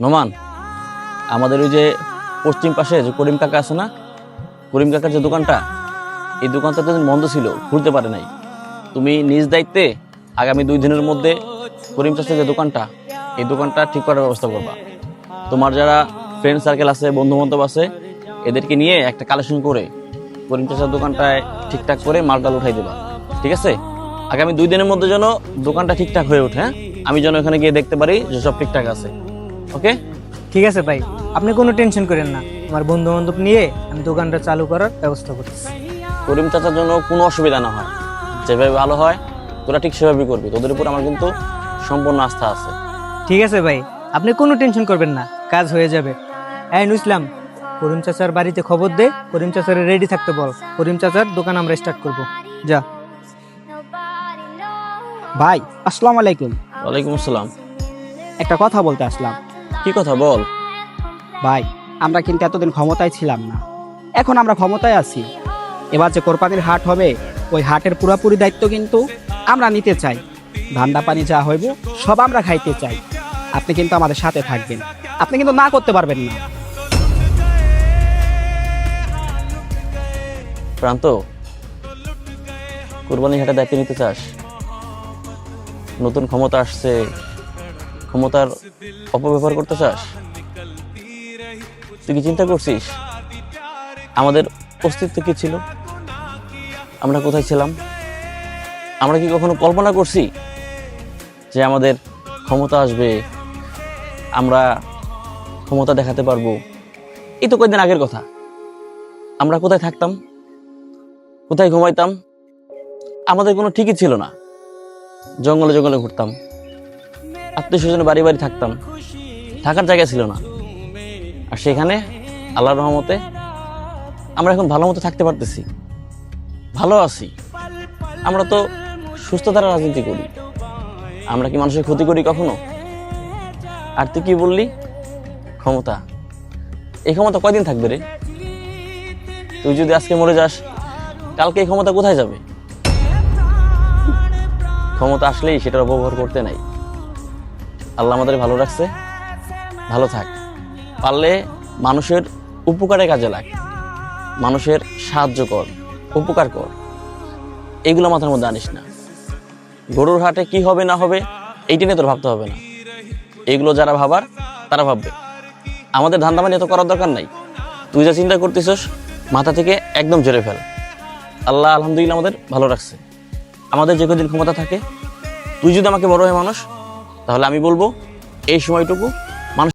নোমান, আমাদের ওই যে পশ্চিম পাশে যে করিম কাকা আছে না, করিম কাকার যে দোকানটা, এই দোকানটা তো বন্ধ ছিল, খুলতে পারে নাই। তুমি নিজ দায়িত্বে আগামী 2 দিনের মধ্যে করিম চাষের যে দোকানটা, এই দোকানটা ঠিক করার ব্যবস্থা করবা। তোমার যারা ফ্রেন্ড সার্কেল আছে, বন্ধু বান্ধব আছে, এদেরকে নিয়ে একটা কালেকশন করে করিম চাষের দোকানটায় ঠিকঠাক করে মালটাল উঠাই দেবা, ঠিক আছে? আগামী 2 দিনের মধ্যে যেন দোকানটা ঠিকঠাক হয়ে ওঠে। হ্যাঁ, আমি যেন এখানে গিয়ে দেখতে পারি যে সব ঠিকঠাক আছে। ওকে? ঠিক আছে ভাই, আপনি কোনো টেনশন করেন না। আমার বন্ধু বান্ধব নিয়ে আমি দোকানটা চালু করার ব্যবস্থা করতেছি। করিম চাচার জন্য কোনো অসুবিধা না হয়, যেভাবে ভালো হয় তোরা ঠিক সেভাবেই করবি। তোদের উপর আমার কিন্তু সম্পূর্ণ আস্থা আছে। ঠিক আছে ভাই, আপনি কোনো টেনশন করবেন না, কাজ হয়ে যাবে। এই নুসলাম, করিম চাচার বাড়িতে খবর দে, করিম চাচার রেডি থাকতে বল। করিম চাচার দোকান আমরা স্টার্ট করব। যা। ভাই আসসালামু আলাইকুম। ওয়ালাইকুম আসসালাম। একটা কথা বলতে আসলাম। কি কথা বল? ভাই আমরা কিন্তু এতদিন ক্ষমতায় ছিলাম না, এখন আমরা ক্ষমতায় আছি। এবার যে কোরবানির হাট হবে, ওই হাটের পুরোপুরি দায়িত্ব কিন্তু আমরা নিতে চাই। ধান্দা পানি যা হইব সব আমরা খাইতে চাই। আপনি কিন্তু আমাদের সাথে থাকবেন, আপনি কিন্তু না করতে পারবেন না। প্রান্ত, কুরবানি হাটে দায়িত্ব নিতে চাস? নতুন ক্ষমতা আসছে, ক্ষমতার অপব্যবহার করতে চাস? তুই কি চিন্তা করছিস আমাদের অস্তিত্ব কি ছিল? আমরা কোথায় ছিলাম? আমরা কি কখনো কল্পনা করছি যে আমাদের ক্ষমতা আসবে, আমরা ক্ষমতা দেখাতে পারবো? এই তো কয়েকদিন আগের কথা। আমরা কোথায় থাকতাম, কোথায় ঘুমাইতাম, আমাদের কোনো ঠিকই ছিল না। জঙ্গলে জঙ্গলে ঘুরতাম, আত্মীয় স্বজনের বাড়ি বাড়ি থাকতাম, থাকার জায়গা ছিল না। আর সেখানে আল্লাহর রহমতে আমরা এখন ভালো মতো থাকতে পারতেছি, ভালো আছি। আমরা তো সুস্থতার রাজনীতি করি, আমরা কি মানুষের ক্ষতি করি কখনো? আর তুই কি বললি ক্ষমতা? এই ক্ষমতা কয়দিন থাকবে রে? তুই যদি আজকে মরে যাস, কালকে এই ক্ষমতা কোথায় যাবে? ক্ষমতা আসলেই সেটার অপব্যবহার করতে নাই। আল্লাহ আমাদের ভালো রাখছে, ভালো থাক। পারলে মানুষের উপকারে কাজে লাগ, মানুষের সাহায্য কর, উপকার কর। এগুলো মাথার মধ্যে আনিস না। গরুর হাটে কি হবে না হবে এইটা নিয়ে তোর ভাবতে হবে না। এগুলো যারা ভাবার তারা ভাববে। আমাদের ধান্দা মানে এত করার দরকার নাই। তুই যা চিন্তা করতেছিস মাথা থেকে একদম ঝেড়ে ফেল। আল্লাহ আলহামদুলিল্লাহ আমাদের ভালো রাখছে। আমাদের যে কদিন ক্ষমতা থাকে, তুই যদি আমাকে বড় হয়ে মানুষ, তাহলে আমি বলবো এই সময়টুকু